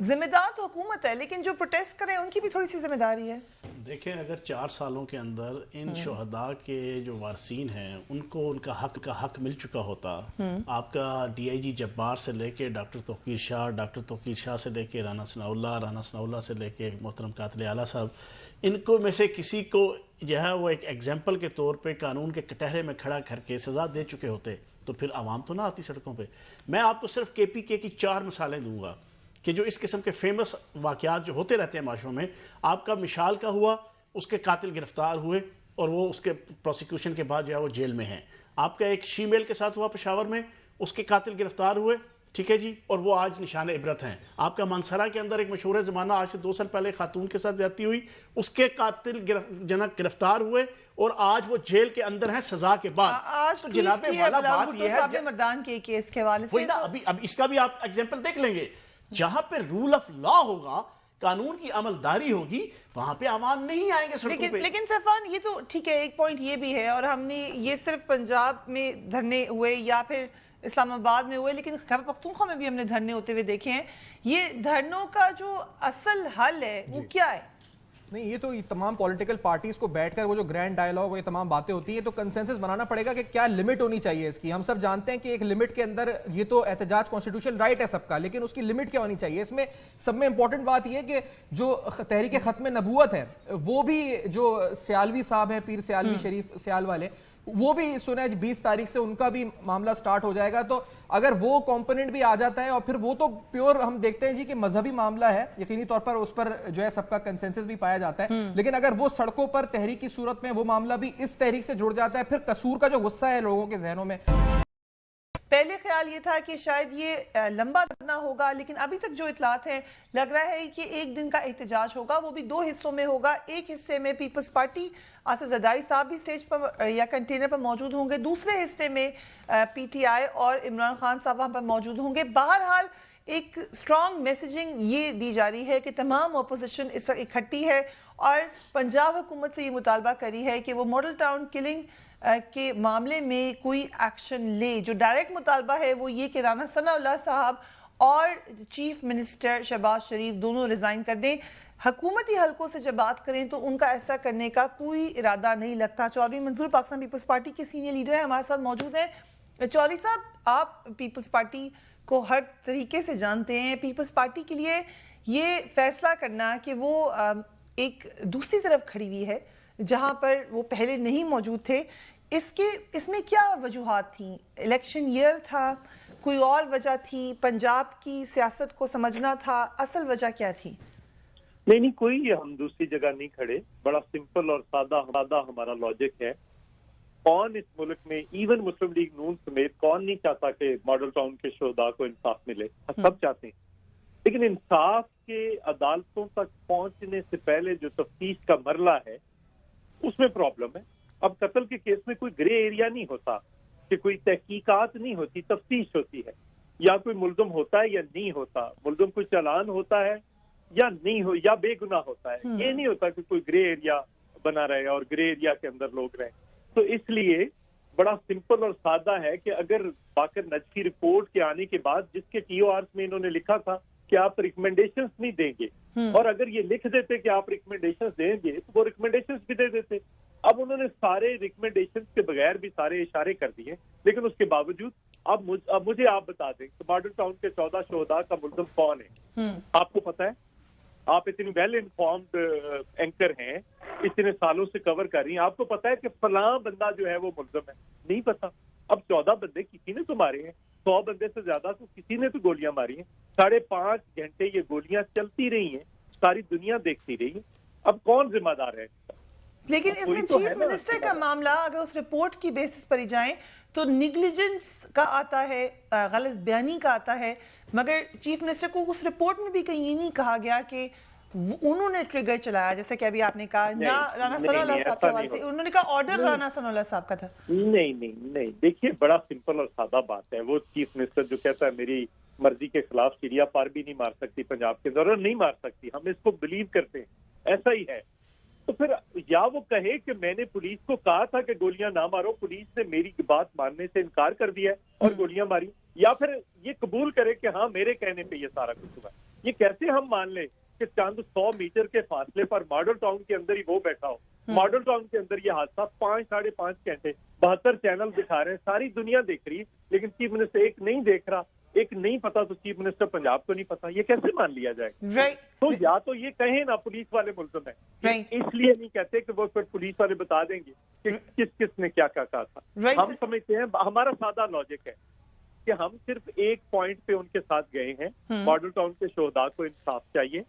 ذمہ دار تو حکومت ہے، لیکن جو پروٹیسٹ کریں ان کی بھی تھوڑی سی ذمہ داری ہے. دیکھیں اگر 4 سالوں کے اندر ان شہداء کے جو وارثین ہیں ان کو ان کا حق مل چکا ہوتا، آپ کا ڈی آئی جی جبار سے لے کے ڈاکٹر توقیر شاہ سے لے کے رانا ثناء اللہ سے لے کے محترم قاتل اعلیٰ صاحب، ان کو میں سے کسی کو جو ہے وہ ایک ایگزامپل کے طور پہ قانون کے کٹہرے میں کھڑا کر کے سزا دے چکے ہوتے تو پھر عوام تو نہ آتی سڑکوں پہ. میں آپ کو صرف کے پی کے کی 4 مثالیں دوں گا کہ جو اس قسم کے فیمس واقعات جو ہوتے رہتے ہیں معاشروں میں. آپ کا مشال کا ہوا، اس کے قاتل گرفتار ہوئے اور وہ اس کے پروسیکیوشن کے بعد جو ہے وہ جیل میں ہیں. آپ کا ایک شی میل کے ساتھ ہوا پشاور میں، اس کے قاتل گرفتار ہوئے، ٹھیک ہے جی، اور وہ آج نشان عبرت ہیں. آپ کا مانسرا کے اندر ایک مشہور زمانہ آج سے 2 سال پہلے خاتون کے ساتھ زیادتی ہوئی، اس کے قاتل گرفتار ہوئے اور آج وہ جیل کے اندر ہیں سزا کے بعد. آج جناب والا بات یہ ہے مردان کے کیس کے حوالے سے اب اس کا بھی آپ ایگزامپل دیکھ لیں گے. جہاں پہ رول آف لا ہوگا، قانون کی عملداری ہوگی، وہاں پہ عوام نہیں آئیں گے سڑکوں پہ. لیکن سیفان یہ تو ٹھیک ہے، ایک پوائنٹ یہ بھی ہے، اور ہم نے یہ صرف پنجاب میں دھرنے ہوئے یا پھر اسلام آباد میں ہوئے، لیکن خیبر پختونخوا میں بھی ہم نے دھرنے ہوتے ہوئے دیکھے ہیں. یہ دھرنوں کا جو اصل حل ہے وہ کیا ہے؟ نہیں، یہ تو تمام پولیٹیکل پارٹیز کو بیٹھ کر وہ جو گرینڈ ڈائیلاگ اور یہ تمام باتیں ہوتی ہیں تو کنسنسس بنانا پڑے گا کہ کیا لمٹ ہونی چاہیے اس کی. ہم سب جانتے ہیں کہ ایک لمٹ کے اندر یہ تو احتجاج کانسٹیٹیوشن رائٹ ہے سب کا، لیکن اس کی لمٹ کیا ہونی چاہیے. اس میں سب میں امپورٹنٹ بات یہ ہے کہ جو تحریک ختم نبوت ہے وہ بھی جو سیالوی صاحب ہیں، پیر سیالوی شریف سیال والے، وہ بھی سنا ہے 20 تاریخ سے ان کا بھی معاملہ سٹارٹ ہو جائے گا. تو اگر وہ کمپوننٹ بھی آ جاتا ہے اور پھر وہ تو پیور ہم دیکھتے ہیں جی کہ مذہبی معاملہ ہے، یقینی طور پر اس پر جو ہے سب کا کنسنسس بھی پایا جاتا ہے، لیکن اگر وہ سڑکوں پر تحریک کی صورت میں وہ معاملہ بھی اس تحریک سے جڑ جاتا ہے، پھر قصور کا جو غصہ ہے لوگوں کے ذہنوں میں. پہلے خیال یہ تھا کہ شاید یہ لمبا نہ ہوگا، لیکن ابھی تک جو اطلاعات ہیں لگ رہا ہے کہ 1 دن کا احتجاج ہوگا، وہ بھی 2 حصوں میں ہوگا. ایک حصے میں پیپلز پارٹی آصف زرداری صاحب بھی سٹیج پر یا کنٹینر پر موجود ہوں گے، دوسرے حصے میں پی ٹی آئی اور عمران خان صاحب وہاں پر موجود ہوں گے. بہرحال ایک سٹرانگ میسیجنگ یہ دی جا رہی ہے کہ تمام اپوزیشن اس وقت اکٹھی ہے اور پنجاب حکومت سے یہ مطالبہ کری ہے کہ وہ ماڈل ٹاؤن کلنگ کے معاملے میں کوئی ایکشن لے. جو ڈائریکٹ مطالبہ ہے وہ یہ کہ رانا ثناء اللہ صاحب اور چیف منسٹر شہباز شریف دونوں ریزائن کر دیں. حکومتی حلقوں سے جب بات کریں تو ان کا ایسا کرنے کا کوئی ارادہ نہیں لگتا. چودھری منظور پاکستان پیپلز پارٹی کے سینئر لیڈر ہیں، ہمارے ساتھ موجود ہیں. چودھری صاحب، آپ پیپلز پارٹی کو ہر طریقے سے جانتے ہیں. پیپلز پارٹی کے لیے یہ فیصلہ کرنا کہ وہ ایک دوسری طرف کھڑی ہوئی ہے جہاں پر وہ پہلے نہیں موجود تھے، اس میں کیا وجوہات تھیں؟ الیکشن ایئر تھا، کوئی اور وجہ تھی، پنجاب کی سیاست کو سمجھنا تھا، اصل وجہ کیا تھی؟ نہیں کوئی ہم دوسری جگہ نہیں کھڑے. بڑا سمپل اور سادہ ہمارا لاجک ہے. کون اس ملک میں ایون مسلم لیگ نون سمیت کون نہیں چاہتا کہ ماڈل ٹاؤن کے شہداء کو انصاف ملے؟ سب چاہتے ہیں، لیکن انصاف کے عدالتوں تک پہنچنے سے پہلے جو تفتیش کا مرحلہ ہے اس میں پرابلم ہے. اب قتل کے کیس میں کوئی گرے ایریا نہیں ہوتا کہ کوئی تحقیقات نہیں ہوتی، تفتیش ہوتی ہے. یا کوئی ملزم ہوتا ہے یا نہیں ہوتا، ملزم کوئی چالان ہوتا ہے یا نہیں ہو یا بے گناہ ہوتا ہے. یہ نہیں ہوتا کہ کوئی گرے ایریا بنا رہے اور گرے ایریا کے اندر لوگ رہیں. تو اس لیے بڑا سمپل اور سادہ ہے کہ اگر باقر نجفی رپورٹ کے آنے کے بعد جس کے ٹی او آرز میں انہوں نے لکھا تھا کہ آپ ریکمنڈیشنز نہیں دیں گے، اور اگر یہ لکھ دیتے کہ آپ ریکمنڈیشنز دیں گے تو وہ ریکمنڈیشنز بھی دے دیتے. اب انہوں نے سارے ریکمنڈیشنز کے بغیر بھی سارے اشارے کر دیے، لیکن اس کے باوجود اب مجھے آپ بتا دیں کہ ماڈل ٹاؤن کے 14 شہداء کا ملزم کون ہے؟ آپ کو پتا ہے؟ آپ اتنی ویل انفارمڈ اینکر ہیں، اتنے سالوں سے کور کر رہی ہیں، آپ کو پتا ہے کہ فلاں بندہ جو ہے وہ ملزم ہے؟ نہیں پتا. اب 14 بندے کسی نے تو مارے ہیں، 100 بندے سے زیادہ تو کسی نے تو گولیاں ماری ہیں. 5.5 گھنٹے یہ گولیاں چلتی رہی ہیں، ساری دنیا دیکھتی رہی ہے. اب کون ذمہ دار ہے؟ لیکن اس میں چیف منسٹر کا معاملہ اگر اس رپورٹ کی بیسس پر ہی جائیں تو نیگلیجنس کا آتا ہے، غلط بیانی کا آتا ہے، مگر چیف منسٹر کو اس رپورٹ میں بھی کہیں یہ نہیں کہا گیا کہ انہوں نے ٹریگر چلایا، جیسے کہ ابھی آپ نے کہا نہ رانا ثناء اللہ صاحب کے حوالے سے انہوں نے کہا آرڈر رانا ثناء اللہ صاحب کا تھا. نہیں دیکھیے بڑا سمپل اور سادہ بات ہے. وہ چیف منسٹر جو کہتا ہے میری مرضی کے خلاف چڑیا پار بھی نہیں مار سکتی پنجاب کے اندر، اور نہیں مار سکتی، ہم اس کو بلیو کرتے ہیں ایسا ہی ہے. تو پھر یا وہ کہے کہ میں نے پولیس کو کہا تھا کہ گولیاں نہ مارو، پولیس نے میری بات ماننے سے انکار کر دیا اور گولیاں ماری، یا پھر یہ قبول کرے کہ ہاں میرے کہنے پہ یہ سارا کچھ ہوا ہے. یہ کیسے ہم مان لیں کہ چند 100 میٹر کے فاصلے پر ماڈل ٹاؤن کے اندر ہی وہ بیٹھا ہو. ماڈل ٹاؤن کے اندر یہ حادثہ 5-5.5 گھنٹے 72 چینل دکھا رہے ہیں, ساری دنیا دیکھ رہی ہے, لیکن چیف منسٹر ایک نہیں دیکھ رہا, ایک نہیں پتا تو چیف منسٹر پنجاب کو نہیں پتا. یہ کیسے مان لیا جائے؟ تو یا تو یہ کہیں نا پولیس والے ملزم ہیں, اس لیے نہیں کہتے کہ وہ پھر پولیس والے بتا دیں گے کہ کس کس نے کیا کیا کہا تھا. ہم سمجھتے ہیں, ہمارا سادہ لاجک ہے کہ ہم صرف ایک پوائنٹ پہ ان کے ساتھ گئے ہیں, ماڈل ٹاؤن کے شہداء کو انصاف چاہیے,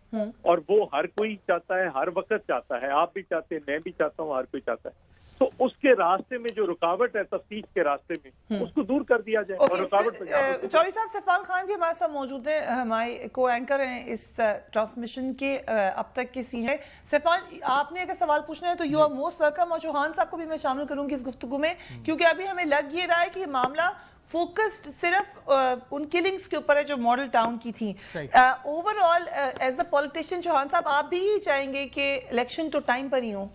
اور وہ ہر کوئی چاہتا ہے, ہر وقت چاہتا ہے, آپ بھی چاہتے ہیں, میں بھی چاہتا ہوں, ہر کوئی چاہتا ہے. تو اس کے راستے میں جو رکاوٹ ہے تفتیش کے راستے میں, اس کو دور کر دیا جائے. اور رکاوٹ چودھری صاحب, سیفان خان بھی ہمارے ساتھ موجود ہیں, ہمارے کو اینکر ہیں اس ٹرانسمیشن کے اب تک کے سینئر. سیفان, آپ نے اگر سوال پوچھنا ہے تو یو آر موسٹ ویلکم, اور چوہان صاحب کو بھی میں شامل کروں گی اس گفتگو میں, کیونکہ ابھی ہمیں لگ یہ رہا ہے کہ یہ معاملہ فوکسڈ صرف ان کلنگز کے اوپر ہے جو ماڈل ٹاؤن کی تھی. Over all as a politician Chauhan صاحب, آپ بھی ہی چاہیں گے کہ الیکشن تو ٹائم پر ہی ہوں؟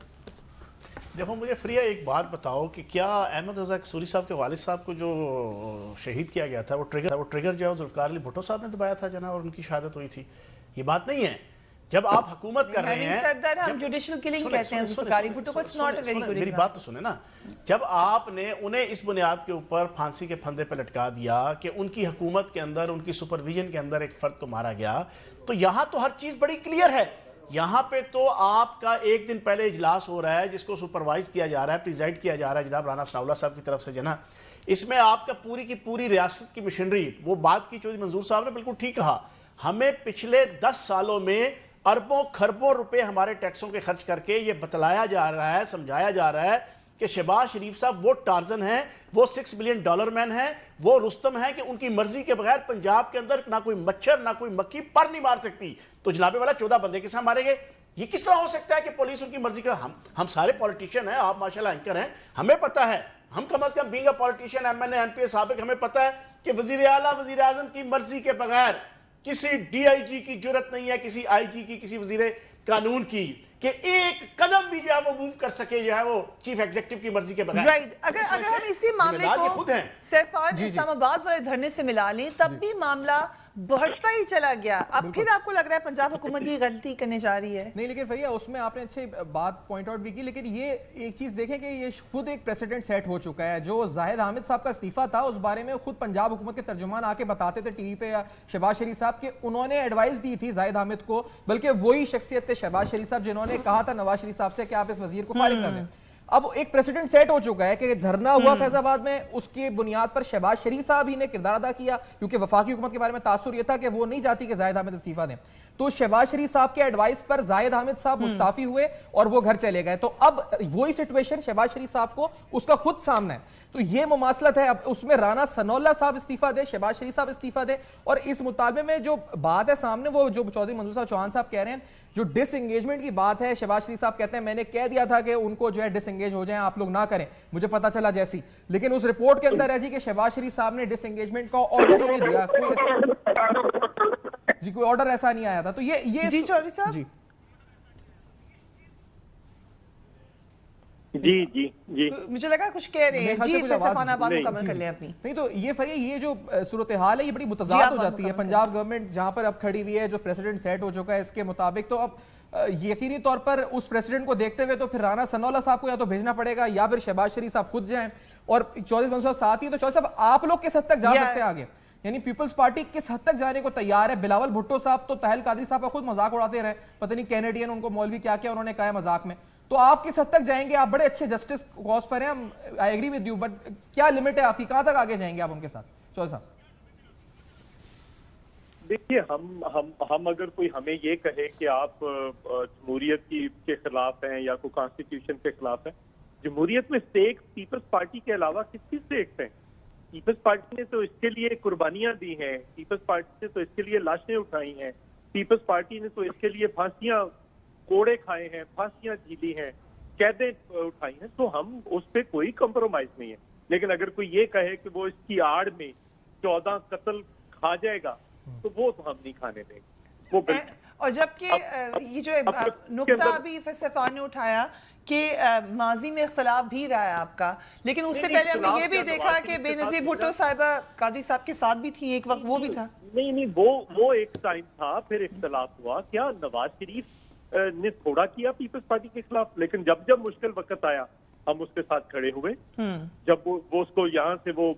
دیکھو مجھے فریہ ایک بات بتاؤ کہ کیا احمد رضا قصوری صاحب کے والد صاحب کو جو شہید کیا گیا تھا وہ ٹریگر جو ہے ذوالفقار علی بھٹو صاحب نے دبایا تھا جناب, اور ان کی شہادت ہوئی تھی؟ یہ بات نہیں ہے. جب آپ حکومت کر رہے ہیں, ہم جوڈیشل کلنگ کہتے ہیں ذوالفقار علی بھٹو کو, it's not a very good. میری بات تو سنیں نا, جب آپ نے انہیں اس بنیاد کے اوپر پھانسی کے پھندے پہ لٹکا دیا کہ ان کی حکومت کے اندر, ان کی سپرویژن کے اندر ایک فرد کو مارا گیا, تو یہاں تو ہر چیز بڑی کلیئر ہے. یہاں پہ تو آپ کا ایک دن پہلے اجلاس ہو رہا ہے جس کو سپروائز کیا جا رہا ہے, پریزائڈ کیا جا رہا ہے جناب رانا ثناءاللہ صاحب کی طرف سے جناب. اس میں آپ کا پوری کی پوری ریاست کی مشنری, وہ بات کی چودھری منظور صاحب نے بالکل ٹھیک کہا, ہمیں پچھلے 10 سالوں میں اربوں خربوں روپے ہمارے ٹیکسوں کے خرچ کر کے یہ بتلایا جا رہا ہے, سمجھایا جا رہا ہے کہ شہباز شریف صاحب وہ ٹارزن ہیں, وہ $6 بلین مین ہیں, وہ رستم ہیں کہ ان کی مرضی کے بغیر پنجاب کے اندر نہ کوئی مچھر نہ کوئی مکھی پر نہیں مار سکتی. تو جناب والا 14 بندے کس طرح مارے گئے؟ یہ کس طرح ہو سکتا ہے کہ پولیس ان کی مرضی کا؟ ہم سارے پولیٹیشین ہیں, آپ ماشاءاللہ اینکر ہیں, ہمیں پتہ ہے, ہم کم از کم being a politician, M N A M P A سابق, ہمیں پتہ ہے کہ وزیر اعلیٰ وزیر اعظم کی مرضی کے بغیر کسی ڈی آئی جی کی جرت نہیں ہے, کسی آئی جی کی, کسی وزیر قانون کی, کہ ایک قدم بھی جو ہے وہ موو کر سکے جو ہے وہ چیف ایگزیکٹو کی مرضی کے بغیر. رائٹ, اگر ہم اسی معاملے کو سیفان اسلام آباد والے دھرنے سے ملا لیں, تب بھی معاملہ بڑھتا ہی چلا گیا. اب پھر آپ کو لگ رہا ہے پنجاب حکومت یہ غلطی کرنے جا رہی ہے؟ نہیں, لیکن بھیا اس میں آپ نے اچھے بات پوائنٹ آؤٹ بھی کی, لیکن یہ ایک چیز دیکھیں کہ یہ خود ایک پریسیڈنٹ سیٹ ہو چکا ہے. جو زاہد حامد صاحب کا استعفیٰ تھا اس بارے میں خود پنجاب حکومت کے ترجمان آ کے بتاتے تھے ٹی وی پہ, یا شہباز شریف صاحب, کہ انہوں نے ایڈوائز دی تھی زاہد حامد کو, بلکہ وہی شخصیت تھے شہباز شریف صاحب جنہوں نے کہا تھا نواز شریف صاحب سے کہ آپ اس وزیر کو فارغ کر دیں. اب ایک پریسیڈنٹ سیٹ ہو چکا ہے کہ دھرنا ہوا فیض آباد میں, اس کی بنیاد پر شہباز شریف صاحب ہی نے کردار ادا کیا, کیونکہ وفاقی حکومت کے بارے میں تاثر یہ تھا کہ وہ نہیں چاہتی کہ زاہد حامد استعفیٰ دیں. تو شہباز شریف صاحب کے ایڈوائس پر زاہد حامد صاحب مستعفی ہوئے اور وہ گھر چلے گئے. تو اب وہی سچویشن شہباز شریف صاحب کو اس کا خود سامنا ہے. تو یہ مماثلت ہے. اب اس میں رانا ثناءاللہ صاحب استعفیٰ دے, شہباز شریف صاحب استعفیٰ دے, اور اس مطالبے میں جو بات ہے سامنے, وہ جو چودھری منظور صاحب چوہان صاحب کہہ رہے ہیں, جو ڈس انگیجمنٹ کی بات ہے, شہباز شریف صاحب کہتے ہیں میں نے کہہ دیا تھا کہ ان کو جو ہے ڈس انگیج ہو جائیں, آپ لوگ نہ کریں, مجھے پتا چلا جیسی, لیکن اس رپورٹ کے اندر ہے جی کہ شہباز شریف صاحب نے ڈس انگیجمنٹ کا آرڈر ہی نہیں دیا, کوئی آرڈر ایسا نہیں آیا تھا. تو یہ جی چودھری صاحب, جی مجھے لگا کچھ کہہ رہے ہیں. جی سیفان آپ مکمل کر لیں اپنی. نہیں تو یہ جو صورتحال ہے یہ بڑی متضاد ہو جاتی ہے. پنجاب گورنمنٹ جہاں پر اب کھڑی ہوئی ہے, جو پریسیڈنٹ سیٹ ہو چکا ہے اس کے مطابق, تو اب یقینی طور پر اس پریسیڈنٹ کو دیکھتے ہوئے تو پھر رانا ثناءاللہ صاحب کو یا تو بھیجنا پڑے گا, یا پھر شہباز شریف صاحب خود جائیں, اور چودھری منظور صاحب ساتھ ہی. تو چودھری صاحب آپ لوگ کس حد تک جا سکتے ہیں آگے, یعنی پیپلز پارٹی کس حد تک جانے کو تیار ہے؟ بلاول بھٹو صاحب تو طاہر قادری صاحب کا خود مذاق اڑاتے رہے, پتہ نہیں کینیڈین ان کو مولوی کیا کیا انہوں نے کہا ہے مذاق میں. تو آپ کس حد تک جائیں گے؟ آپ بڑے اچھے جسٹس کاز پر ہیں, I agree with you, but کیا لمٹ ہے آپ کی, کہاں تک آگے جائیں گے آپ ان کے ساتھ؟ چودھری صاحب دیکھیے, ہم اگر کوئی ہمیں یہ کہے کہ آپ جمہوریت کے خلاف ہیں یا کوئی کانسٹیٹیوشن کے خلاف ہیں, جمہوریت میں سٹیکس پیپلز پارٹی کے علاوہ کس کی سٹیکس ہیں؟ پیپلز پارٹی نے تو اس کے لیے قربانیاں دی ہیں, پیپلز پارٹی نے تو اس کے لیے لاشیں اٹھائی ہیں, پیپلز پارٹی نے تو اس کے لیے پھانسیاں کوڑے کھائے ہیں, پھانسیاں جھیلی ہیں, قیدیں اٹھائی ہیں. تو ہم اس پہ کوئی کمپرومائز نہیں ہے. لیکن اگر کوئی یہ کہے کہ وہ اس کی آڑ میں 14 قتل کھا جائے گا, تو وہ تو ہم نہیں کھانے دیں گے. وہ اور جبکہ یہ جو نقطہ ابھی سیفان نے اٹھایا کہ ماضی میں اختلاف بھی رہا ہے آپ کا، لیکن اس سے پہلے ہم نے یہ بھی دیکھا کہ بے نظیر بھٹو صاحبہ قادری صاحب کے ساتھ بھی تھی، ایک وقت وہ بھی تھا. نہیں وہ ایک ٹائم تھا، پھر اختلاف ہوا. کیا نواز شریف نے تھوڑا کیا پیپلز پارٹی کے خلاف؟ لیکن جب مشکل وقت آیا ہم اس کے ساتھ کھڑے ہوئے. جب وہ اس کو یہاں سے وہ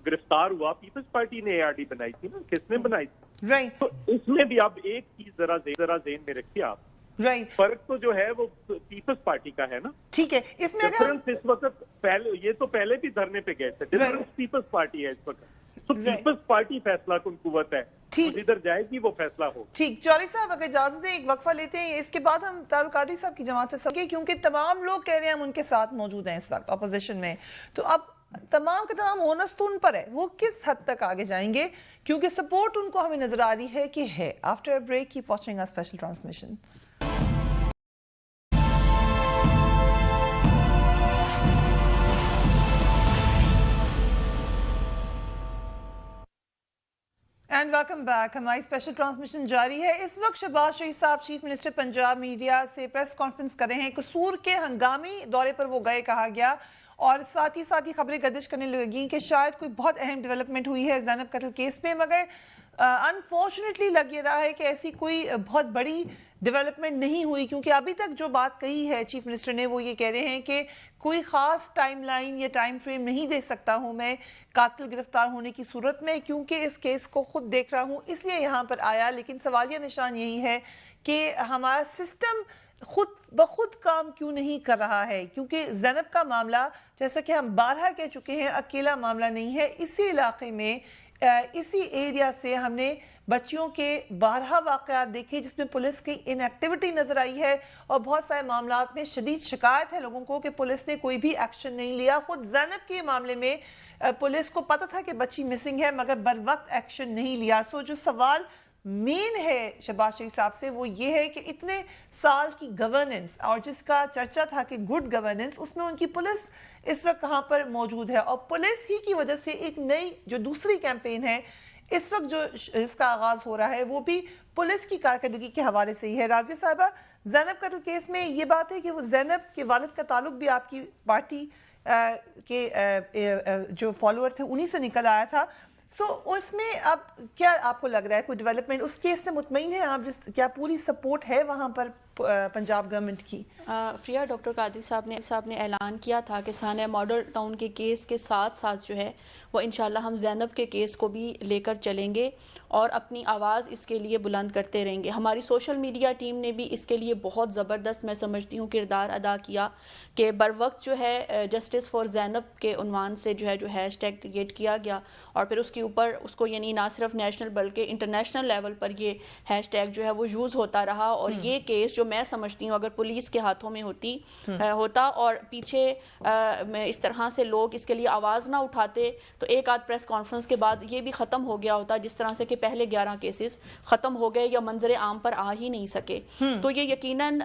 گرفتار ہوا، پیپلز پارٹی نے ARD بنائی تھی نا، کس نے بنائی تھی؟ رائٹ. تو اس میں بھی آپ ایک چیز ذرا ذہن میں رکھیے آپ، رائٹ. فرق تو جو ہے وہ پیپلز پارٹی کا ہے نا. ٹھیک ہے، اس میں اگر ڈفرنس اس وقت پہلے، یہ تو پہلے بھی دھرنے پہ گئے تھے، ڈفرنس پیپلز پارٹی ہے اس وقت. تو پیپلز پارٹی فیصلہ کن قوت ہے، جدھر جائے گی وہ فیصلہ ہو. ٹھیک. جوہری صاحب اگر اجازت دیں ایک وقفہ لیتے ہیں، اس کے بعد ہم طارق قادری صاحب کی جماعت سے سب، کیونکہ تمام لوگ کہہ رہے ہیں ہم ان کے ساتھ موجود ہیں اس وقت اپوزیشن میں. تو اب تمام کے تمام اونس تو ان پر ہے، وہ کس حد تک آگے جائیں گے، کیونکہ سپورٹ ان کو ہمیں نظر آ رہی ہے کہ ہے. After a break keep watching our special transmission. And welcome back. ہماری اسپیشل ٹرانسمیشن جاری ہے. اس وقت Shahbaz Sharif sahab chief minister Punjab media سے پریس کانفرنس کر رہے ہیں. قصور کے ہنگامی دورے پر وہ گئے کہا گیا، اور ساتھ ہی خبریں گردش کرنے لگیں کہ شاید کوئی بہت اہم ڈیولپمنٹ ہوئی ہے زینب قتل کیس میں، مگر انفارچونیٹلی لگ یہ رہا ہے کہ ایسی کوئی بہت بڑی ڈیولپمنٹ نہیں ہوئی، کیونکہ ابھی تک جو بات کہی ہے چیف منسٹر نے وہ یہ کہہ رہے ہیں کہ کوئی خاص ٹائم لائن یا ٹائم فریم نہیں دے سکتا ہوں میں قاتل گرفتار ہونے کی صورت میں، کیونکہ اس کیس کو خود دیکھ رہا ہوں اس لیے یہاں پر آیا. لیکن سوالیہ نشان یہی ہے کہ ہمارا سسٹم خود بخود کام کیوں نہیں کر رہا ہے، کیونکہ زینب کا معاملہ جیسا کہ ہم بارہا کہہ چکے ہیں اکیلا معاملہ نہیں ہے. اسی علاقے میں اسی ایریا سے ہم نے بچیوں کے بارہا واقعات دیکھے جس میں پولیس کی ان ایکٹیویٹی نظر آئی ہے، اور بہت سارے معاملات میں شدید شکایت ہے لوگوں کو کہ پولیس نے کوئی بھی ایکشن نہیں لیا. خود زینب کے معاملے میں پولیس کو پتہ تھا کہ بچی مسنگ ہے مگر بر وقت ایکشن نہیں لیا. سو جو سوال مین ہے شہباز شریف صاحب سے وہ یہ ہے کہ اتنے سال کی گورننس اور جس کا چرچا تھا کہ گڈ گورننس، اس میں ان کی پولیس اس وقت کہاں پر موجود ہے، اور پولیس ہی کی وجہ سے ایک نئی جو دوسری کیمپین ہے اس وقت جو اس کا آغاز ہو رہا ہے وہ بھی پولیس کی کارکردگی کے حوالے سے ہی ہے. راضیہ صاحبہ، زینب قتل کیس میں یہ بات ہے کہ وہ زینب کے والد کا تعلق بھی آپ کی پارٹی کے جو فالوور تھے انہی سے نکل آیا تھا. سو اس میں اب کیا آپ کو لگ رہا ہے کوئی ڈیولپمنٹ اس کیس سے مطمئن ہے آپ؟ کیا پوری سپورٹ ہے وہاں پر پنجاب گورنمنٹ کی؟ فریہ، ڈاکٹر قادری صاحب نے اعلان کیا تھا کہ ثانیہ ماڈل ٹاؤن کے کیس کے ساتھ جو ہے وہ انشاءاللہ ہم زینب کے کیس کو بھی لے کر چلیں گے اور اپنی آواز اس کے لیے بلند کرتے رہیں گے. ہماری سوشل میڈیا ٹیم نے بھی اس کے لیے بہت زبردست میں سمجھتی ہوں کردار ادا کیا کہ بر وقت جو ہے جسٹس فار زینب کے عنوان سے جو ہے ہیش ٹیگ کریٹ کیا گیا، اور پھر اس کے اوپر اس کو یعنی نہ صرف نیشنل بلکہ انٹرنیشنل لیول پر یہ ہیش ٹیگ جو ہے وہ یوز ہوتا رہا. اور یہ کیس جو میں سمجھتی ہوں اگر پولیس کے ہاتھوں میں ہوتا اور پیچھے اس طرح سے لوگ اس کے لیے آواز نہ اٹھاتے تو ایک آدھ پریس کانفرنس کے بعد یہ بھی ختم ہو گیا ہوتا، جس طرح سے کہ پہلے 11 کیسز ختم ہو گئے یا منظر عام پر آ ہی نہیں سکے. تو یہ یقیناً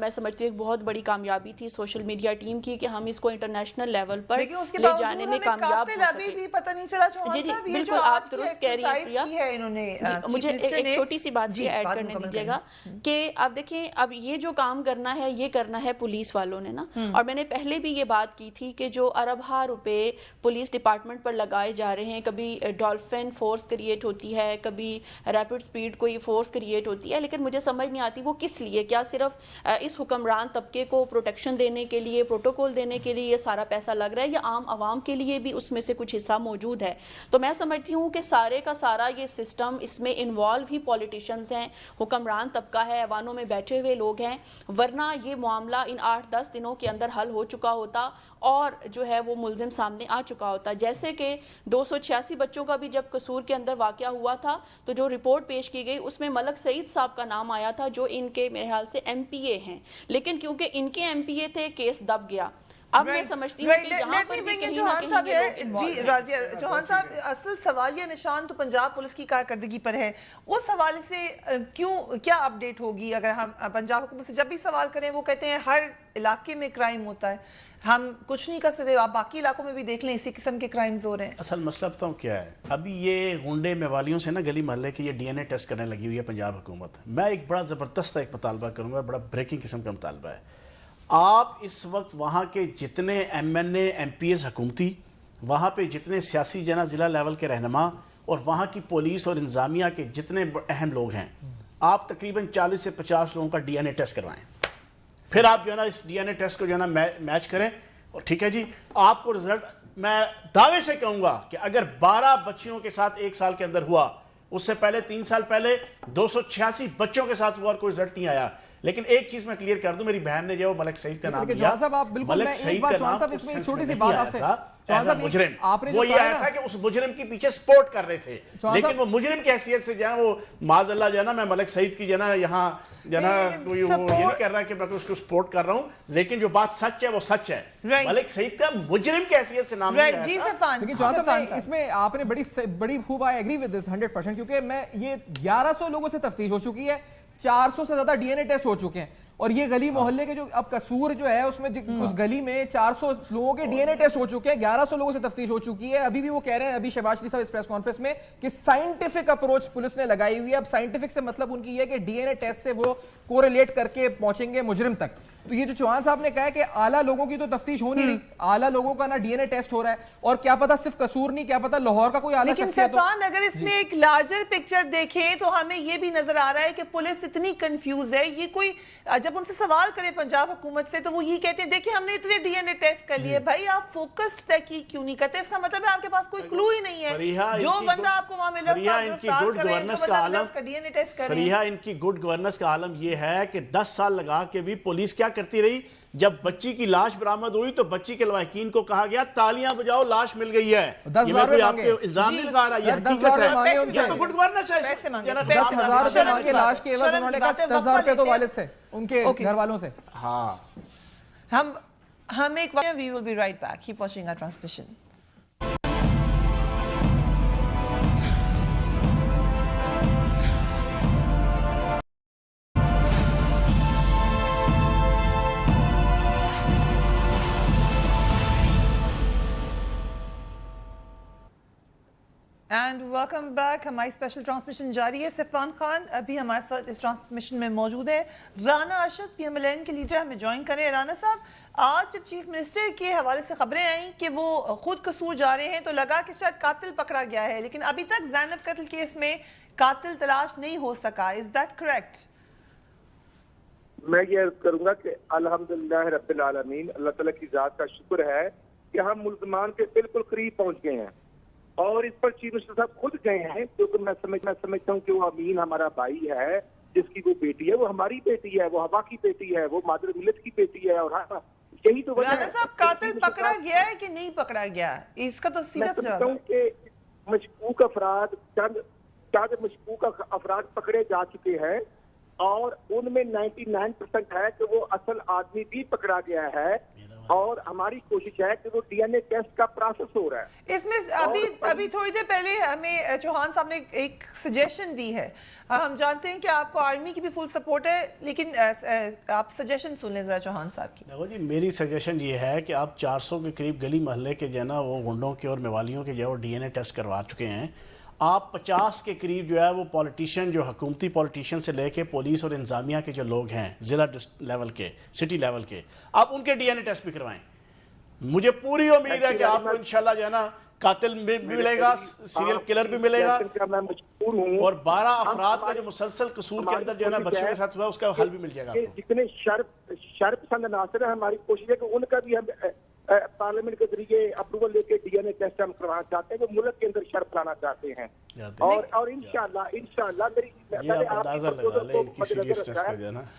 میں سمجھتی ہوں ایک بہت بڑی کامیابی تھی سوشل میڈیا ٹیم کی کہ ہم اس کو انٹرنیشنل لیول پر لے جانے میں کامیاب ہو سکے. جی بالکل آپ درست کہہ رہی ہیں پریا. مجھے ایک چھوٹی سی بات یہ ایڈ کرنے دیجیے گا کہ آپ دیکھیں اب یہ جو کام کرنا ہے یہ کرنا ہے پولیس والوں نے نا. اور میں نے پہلے بھی یہ بات کی تھی کہ جو اربہ روپے پولیس ڈپارٹمنٹ پر لگائے جا رہے ہیں، کبھی ڈولفن فورس کریٹ ہوتی ہے، کبھی ریپڈ سپیڈ کوئی فورس کریٹ ہوتی ہے، لیکن مجھے سمجھ نہیں آتی وہ کس لیے. کیا صرف اس حکمران طبقے کو پروٹیکشن دینے کے لیے، پروٹوکول دینے کے لیے یہ سارا پیسہ لگ رہا ہے، یا عام عوام کے لیے بھی اس میں سے کچھ حصہ موجود ہے؟ تو میں سمجھتی ہوں کہ سارے کا سارا یہ سسٹم، اس میں انوالو ہی پولیٹیشنز ہیں، حکمران طبقہ ہے، ایوانوں میں بیٹھے ہوئے لوگ ہیں، ورنہ یہ معاملہ ان 8-10 دنوں کے اندر حل ہو چکا ہوتا اور جو ہے وہ ملزم سامنے آ چکا ہوتا. جیسے کہ 286 بچوں کا بھی جب قصور کے اندر واقعہ ہوا تھا تو جو رپورٹ پیش کی گئی اس میں ملک سعید صاحب کا نام آیا تھا جو ان کے میرے خیال سے MPA ہیں، لیکن کیونکہ ان کے MPA تھے کیس دب گیا. اب میں سمجھتی ہوں کہ یہاں پر بھی کہیں نہ کہیں یہ لوگ جی راضیہ جوہان صاحب، اصل سوالیہ نشان تو پنجاب پولیس کی کارکردگی پر ہے. اس حوالے سے کیا اپڈیٹ ہوگی؟ اگر ہم پنجاب حکومت سے جب بھی سوال کریں وہ کہتے ہیں ہر علاقے میں کرائم ہوتا ہے، ہم کچھ نہیں کر سکتے. آپ باقی علاقوں میں بھی دیکھ لیں اسی قسم کے کرائمز ہو رہے ہیں. اصل مسئلہ بتاؤں کیا ہے، ابھی یہ ہنڈے میوالیوں سے نا گلی محلے کے یہ DNA ٹیسٹ کرنے لگی ہوئی ہے پنجاب حکومت. میں ایک بڑا زبردست ایک مطالبہ کروں گا، بڑا بریکنگ قسم کا مطالبہ ہے. آپ اس وقت وہاں کے جتنے M N A M P As حکومتی، وہاں پہ جتنے سیاسی جنا ضلع لیول کے رہنما اور وہاں کی پولیس اور انتظامیہ کے جتنے اہم لوگ ہیں، آپ تقریباً 40 سے 50 لوگوں کا ڈی این اے ٹیسٹ کروائیں. پھر آپ جو ہے نا اس ڈی این اے ٹیسٹ کو جو ہے نا میچ کریں، اور ٹھیک ہے جی، آپ کو رزلٹ میں دعوے سے کہوں گا کہ اگر 12 بچیوں کے ساتھ 1 سال کے اندر ہوا، اس سے پہلے 3 سال پہلے 286 بچوں کے ساتھ ہوا اور کوئی رزلٹ نہیں آیا. لیکن ایک چیز میں کلیئر کر دوں، میری بہن نے جو ملک سعید کا نام دیا، ملک سعید کا نام اس سینس میں نہیں آیا تھا ایز اے مجرم. وہ یہ آیا تھا کہ اس مجرم کی پیچھے سپورٹ کر رہے تھے، لیکن وہ مجرم کی حیثیت سے جو ہے وہ معاذ اللہ جو ہے نا، میں ملک سعید کی جو ہے نا یہاں جو ہے نا کوئی وہ یہ نہیں کر رہا کہ میں اس کو سپورٹ کر رہا ہوں، لیکن جو بات سچ ہے وہ سچ ہے. ملک سعید کا مجرم کی حیثیت سے نام نہیں آیا تھا. لیکن جوان صاحب اس میں آپ نے بڑی خوب آئی ایگری ود دس 100%، کیونکہ میں یہ 1100 لوگوں سے تفتیش ہو چکی ہے، 400 سے زیادہ ڈی این اے ٹیسٹ ہو چکے ہیں، اور یہ گلی محلے کے جو اب قصور جو ہے اس میں اس گلی میں 400 لوگوں کے ڈی این اے ٹیسٹ ہو چکے ہیں، 1100 لوگوں سے تفتیش ہو چکی ہے. ابھی بھی وہ کہہ رہے ہیں، ابھی شہباز شریف صاحب اس پریس کانفرنس میں، کہ سائنٹیفک اپروچ پولیس نے لگائی ہوئی ہے. اب سائنٹیفک سے مطلب ان کی یہ کہ ڈی این اے ٹیسٹ سے وہ کوریلیٹ کر کے پہنچیں گے مجرم تک. تو یہ جو چوہان صاحب نے کہا ہے کہ اعلیٰ لوگوں کی تو تفتیش ہو نہیں رہی، اعلیٰ لوگوں کا نہ ڈی این اے ٹیسٹ ہو رہا ہے، اور کیا پتا صرف قصور نہیں، کیا پتا لاہور کا کوئی اعلیٰ شخصیت ہو. لیکن سیفان اگر اس میں ایک لارجر پکچر دیکھیں تو ہمیں یہ بھی نظر آ رہا ہے کہ پولیس اتنی کنفیوز ہے. یہ کوئی جب ان سے سوال کرے پنجاب حکومت سے تو وہ یہ کہتے ہیں دیکھیں ہم نے اتنے ڈی این اے ٹیسٹ کر لیے. بھائی آپ فوکسڈ تحقیق کیوں نہیں کرتے؟ اس کا مطلب ہے آپ کے پاس کوئی کلو ہی نہیں ہے. جو بندہ آپ کو وہاں مل رہا ہے اس کا ڈی این اے ٹیسٹ کریں. فریحہ، ان کی گڈ گورننس کا عالم یہ ہے کہ 10 سال لگا کے بھی پولیس کیا کرتی رہی؟ جب بچی کی لاش برآمد ہوئی تو بچی کے لواحقین کو کہا گیا تالیاں بجاؤ، لاش مل گئی ہے. یہ میں کوئی آپ کے الزام نہیں لگا رہا، یہ حقیقت ہے. یہ تو گڈ گورننس ہے. 10,000 روپے مانگے لاش کے عوض، انہوں نے کہا 10,000 روپے تو والد سے، ان کے گھر والوں سے. ہاں ہم ایک وقت we will be right back. Keep watching our transmission. And welcome back. ہماری اسپیشل ٹرانسمیشن جاری ہے. سیفان خان ابھی ہمارے ساتھ اس ٹرانسمیشن میں موجود ہے. Rana Arshad P M L N کے لیڈر ہمیں جوائن کریں. رانا صاحب، آج جب چیف منسٹر کے حوالے سے خبریں آئیں کہ وہ خود قصور جا رہے ہیں تو لگا کہ شاید قاتل پکڑا گیا ہے، لیکن ابھی تک زینب قتل کیس میں قاتل تلاش نہیں ہو سکا. Is that correct? میں یہ عرض کروں گا کہ الحمدللہ رب العالمین، اللہ تعالیٰ کی ذات کا شکر ہے کہ ہم ملزمان کے بالکل قریب پہنچ گئے ہیں، اور اس پر چیف منسٹر صاحب خود گئے ہیں، کیونکہ میں سمجھتا ہوں کہ وہ امین ہمارا بھائی ہے، جس کی وہ بیٹی ہے، وہ ہماری بیٹی ہے، وہ ہوا کی بیٹی ہے، وہ مادر ملت کی بیٹی ہے. اور یہی تو وجہ ہے. رانا صاحب، قاتل پکڑا گیا ہے کہ نہیں پکڑا گیا؟ اس کا تو سیدھا میں سمجھتا ہوں کہ مشکوک افراد، چند مشکوک افراد پکڑے جا چکے ہیں، اور ان میں 99% ہے کہ وہ اصل آدمی بھی پکڑا گیا ہے، اور ہماری کوشش ہے کہ وہ ڈی این اے ٹیسٹ کا پروسیس ہو رہا ہے. اس میں ابھی تھوڑی دیر پہلے ہمیں چوہان صاحب نے ایک سجیشن دی ہے. ہم جانتے ہیں کہ آپ کو آرمی کی بھی فل سپورٹ ہے، لیکن آپ سجیشن سن لیں ذرا چوہان صاحب کی. دیکھو جی، میری سجیشن یہ ہے کہ آپ 400 کے قریب گلی محلے کے جو ہے نا وہ گنڈوں کے اور میوالیوں کے جو ہے وہ ڈی این اے ٹیسٹ کروا چکے ہیں. آپ 50 کے قریب جو ہے وہ پولیٹیشین، جو حکومتی پولیٹیشین سے لے کے پولیس اور انتظامیہ کے جو لوگ ہیں ضلع لیول کے، سٹی لیول کے، آپ ان کے ڈی این اے ٹیسٹ بھی کروائیں. مجھے پوری امید ہے کہ آپ کو انشاءاللہ جو ہے نا قاتل بھی ملے گا، سیریل کلر بھی ملے گا، اور 12 افراد کا جو مسلسل قصور کے اندر جو ہے نا بچوں کے ساتھ ہوا اس کا حل بھی مل جائے گا. جتنے شرپ پسند عناصر ہیں، ہماری کوشش ہے کہ ان کا بھی ہم پارلیمنٹ کے ذریعے اپروول لے کے ڈی این اے ٹیسٹ ہم کروانا چاہتے ہیں، وہ ملک کے اندر شرپ لانا چاہتے ہیں. اور انشاءاللہ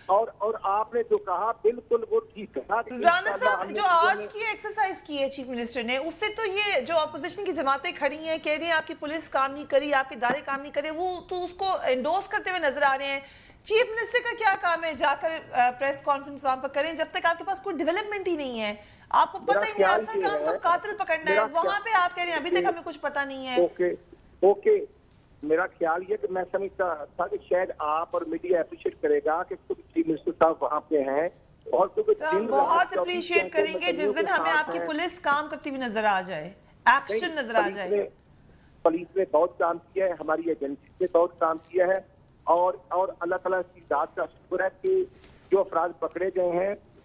اور آپ نے جو کہا بالکل وہ ٹھیک کہا. رانا صاحب، جو آج کی ایکسرسائز کی ہے چیف منسٹر نے، اس سے تو یہ جو اپوزیشن کی جماعتیں کھڑی ہیں کہہ رہی ہیں آپ کی پولیس کام نہیں کری، آپ کے ادارے کام نہیں کرے، وہ تو اس کو انڈورس کرتے ہوئے نظر آ رہے ہیں. چیف منسٹر کا کیا کام ہے جا کر پریس کانفرنس وہاں پر کریں جب تک آپ کے پاس کوئی ڈیولپمنٹ ہی نہیں ہے؟ آپ کو پتہ ہی نہیں، اصل کام تو قاتل پکڑنا ہے، وہاں پہ آپ کہہ رہے ہیں ابھی تک ہمیں کچھ پتہ نہیں ہے. اوکے، میرا خیال یہ کہ میں سمجھتا تھا کہ شاید آپ اور میڈیا اپریشیٹ کرے گا کہ خود چیف منسٹر صاحب وہاں پہ ہیں، اور بہت اپریشیٹ کریں گے جس دن ہمیں آپ کی پولیس کام کرتی ہوئی نظر آ جائے، ایکشن نظر آ جائے. پولیس نے بہت کام کیا ہے، ہماری ایجنسی نے بہت کام کیا ہے، اور اللہ تعالیٰ کی ذات کا شکر ہے کہ جو افراد پکڑے گئے ہیں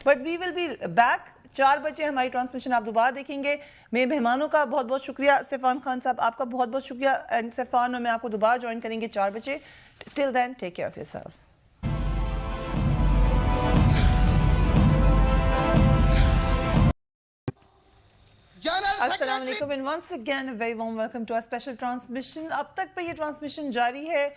but we will be back 4 بجے ہماری ٹرانسمیشن آپ دوبارہ دیکھیں گے. میرے مہمانوں کا بہت بہت شکریہ. سیفان خان صاحب آپ کا بہت بہت شکریہ. سیفان اور میں آپ کو دوبارہ جوائن کریں گے 4 بجے. Till then take care of your self. السلام علیکم and once again a very warm welcome to our special transmission. اب تک پہ یہ ٹرانسمیشن جاری ہے,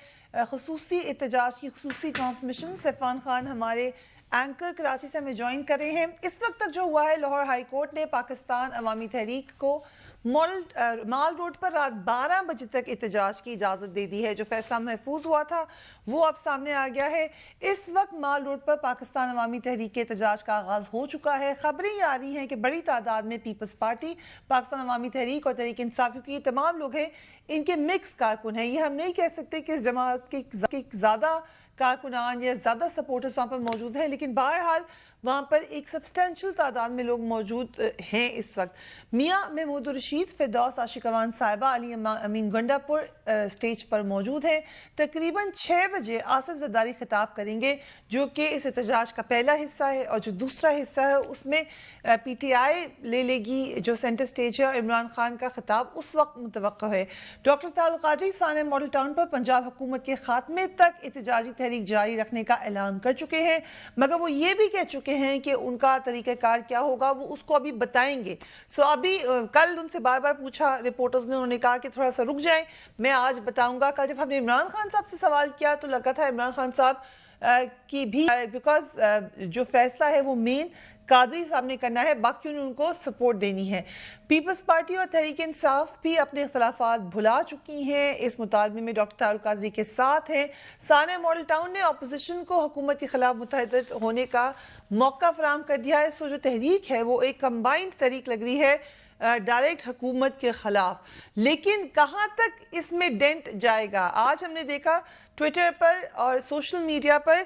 خصوصی احتجاج کی خصوصی ٹرانسمیشن. سیفان خان ہمارے اینکر کراچی سے ہمیں جوائن کر رہے ہیں. اس وقت تک جو ہوا ہے, لاہور ہائی کورٹ نے پاکستان عوامی تحریک کو مال روڈ پر رات 12 بجے تک احتجاج کی اجازت دے دی ہے. جو فیصلہ محفوظ ہوا تھا وہ اب سامنے آ گیا ہے. اس وقت مال روڈ پر پاکستان عوامی تحریک کے احتجاج کا آغاز ہو چکا ہے. خبریں یہ آ رہی ہیں کہ بڑی تعداد میں پیپلز پارٹی, پاکستان عوامی تحریک اور تحریک انصاف, کیونکہ یہ تمام لوگ ہیں, ان کے مکس کارکن ہیں. یہ ہم نہیں کہہ سکتے کہ اس جماعت کے زیادہ کارکنان یا زیادہ سپورٹرز وہاں پر موجود ہیں, لیکن بہرحال وہاں پر ایک سبسٹینشل تعداد میں لوگ موجود ہیں اس وقت. میاں محمود الرشید, فردوس عاشقوان صاحبہ, علی امین گنڈا پور سٹیج پر موجود ہیں. تقریباً 6 بجے آصف زرداری خطاب کریں گے, جو کہ اس احتجاج کا پہلا حصہ ہے, اور جو دوسرا حصہ ہے اس میں پی ٹی آئی لے لے گی جو سینٹر سٹیج ہے, اور عمران خان کا خطاب اس وقت متوقع ہے. ڈاکٹر طارق قادری سانحہ ماڈل ٹاؤن پر پنجاب حکومت کے خاتمے تک احتجاجی تحریک جاری رکھنے کا اعلان کر چکے ہیں, مگر وہ یہ بھی کہہ چکے ہیں کہ ان کا طریقہ کار کیا ہوگا وہ اس کو ابھی بتائیں گے. ابھی کل ان سے بار بار پوچھا رپورٹرز نے, انہوں نے کہا کہ تھوڑا سا رک جائیں, میں آج بتاؤں گا. کل جب ہم نے عمران خان صاحب سے سوال کیا تو لگا تھا عمران خان صاحب کی بھی, بیکاز جو فیصلہ ہے وہ مین قادری صاحب نے کرنا ہے, باقیوں نے ان کو سپورٹ دینی ہے. پیپلز پارٹی اور تحریک انصاف بھی اپنے اختلافات بھلا چکی ہیں, اس مطالبے میں ڈاکٹر طارق قادری کے ساتھ ہیں. سانحہ ماڈل ٹاؤن نے اپوزیشن کو حکومت کے خلاف متحد ہونے کا موقع فراہم کر دیا ہے. سو جو تحریک ہے وہ ایک کمبائنڈ تحریک لگ رہی ہے ڈائریکٹ حکومت کے خلاف, لیکن کہاں تک اس میں ڈینٹ جائے گا. آج ہم نے دیکھا ٹویٹر پر اور سوشل میڈیا پر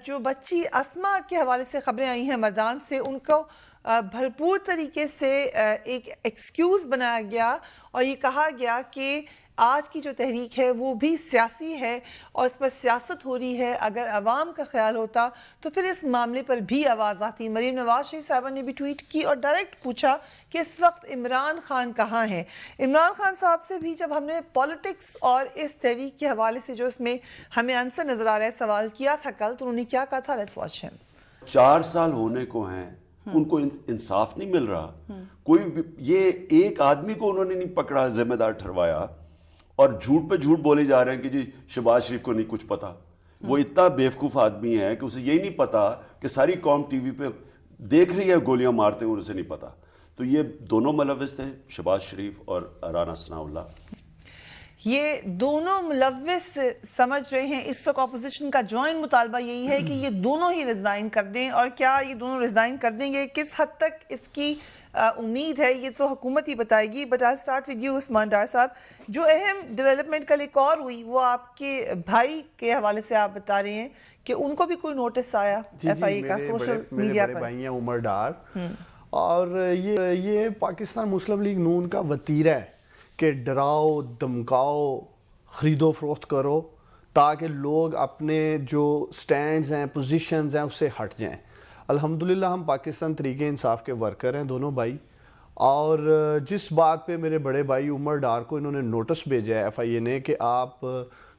جو بچی اسما کے حوالے سے خبریں آئی ہیں مردان سے, ان کو بھرپور طریقے سے ایک ایکسکیوز بنایا گیا اور یہ کہا گیا کہ آج کی جو تحریک ہے وہ بھی سیاسی ہے اور اس پر سیاست ہو رہی ہے. اگر عوام کا خیال ہوتا تو پھر اس معاملے پر بھی آواز آتی. مریم نواز شریف صاحبہ نے بھی ٹویٹ کی اور ڈائریکٹ پوچھا کہ اس وقت عمران خان کہاں ہیں. عمران خان صاحب سے بھی جب ہم نے پالیٹکس اور اس تحریک کے حوالے سے جو اس میں ہمیں آنسر نظر آ رہا ہے سوال کیا تھا کل, تو انہوں نے کیا کہا تھا, لیٹس واچ ہم. 4 سال ہونے کو ہیں, ان کو انصاف نہیں مل رہا. کوئی یہ ایک آدمی کو انہوں نے نہیں پکڑا, ذمہ دار ٹھہروایا, اور جھوٹ پہ جھوٹ بولے جا رہے ہیں کہ جی شہباز شریف کو نہیں کچھ پتا. وہ اتنا بیوقوف آدمی ہے کہ اسے یہی نہیں پتا کہ ساری قوم ٹی وی پہ دیکھ رہی ہے گولیاں مارتے ہوئے, اسے نہیں پتا. تو یہ دونوں ملوث تھے, شہباز شریف اور رانا ثناء اللہ. یہ دونوں ملوث سمجھ رہے ہیں. اس وقت اپوزیشن کا جوائنٹ مطالبہ یہی ہے کہ یہ دونوں ہی ریزائن کر دیں, اور کیا یہ دونوں ریزائن کر دیں گے, کس حد تک اس کی امید ہے یہ تو حکومت ہی بتائے گی. But I start with you Usman Dar صاحب. جو اہم ڈیولپمنٹ کل ایک اور ہوئی وہ آپ کے بھائی کے حوالے سے آپ بتا رہے ہیں کہ ان کو بھی کوئی نوٹس آیا ایف آئی اے کا سوشل میڈیا پر. میرے بھائی ہیں عمر ڈار, اور یہ پاکستان مسلم لیگ نون کا وتیرہ ہے کہ ڈراؤ دمکاؤ, خرید و فروخت کرو تاکہ لوگ اپنے جو سٹینڈز ہیں, پوزیشنز ہیں, اس سے ہٹ جائیں. الحمدللہ ہم پاکستان تحریک انصاف کے ورکر ہیں دونوں بھائی, اور جس بات پہ میرے بڑے بھائی عمر ڈار کو انہوں نے نوٹس بھیجا ہے ایف آئی اے نے کہ آپ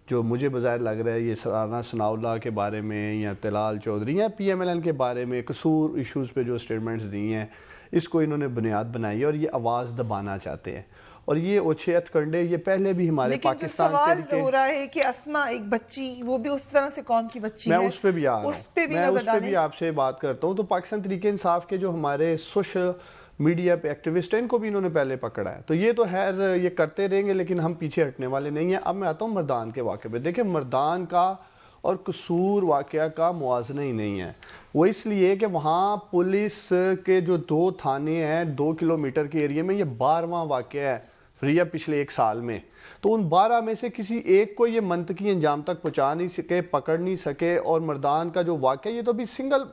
جو مجھے بظاہر لگ رہا ہے یہ رانا ثناء اللہ کے بارے میں یا طلال چودھری یا پی ایم ایل این کے بارے میں قصور ایشوز پہ جو اسٹیٹمنٹس دی ہیں, اس کو انہوں نے بنیاد بنائی ہے اور یہ آواز دبانا چاہتے ہیں. اور یہ اوچھیت کنڈے یہ پہلے بھی ہمارے پاکستان کے لیکن سوال ہو رہا ہے کہ اسما ایک بچی, وہ بھی اس طرح سے قوم کی بچی ہے, میں اس پہ بھی آپ سے بات کرتا ہوں. تو پاکستان تحریک انصاف کے جو ہمارے سوشل میڈیا پہ ایکٹیوسٹ ہیں, ان کو بھی انہوں نے پہلے پکڑا ہے. تو یہ تو خیر یہ کرتے رہیں گے, لیکن ہم پیچھے ہٹنے والے نہیں ہیں. اب میں آتا ہوں مردان کے واقعے پہ. دیکھیں مردان کا اور قصور واقعہ کا موازنہ ہی نہیں ہے. وہ اس لیے کہ وہاں پولیس کے جو 2 تھانے ہیں 2 کلومیٹر کے ایریے میں, یہ 12واں واقعہ ہے فریہ پچھلے 1 سال میں. تو ان 12 میں سے کسی ایک کو یہ منطقی انجام تک پہنچا نہیں سکے, پکڑ نہیں سکے. اور مردان کا جو واقعہ یہ تو بھی سنگل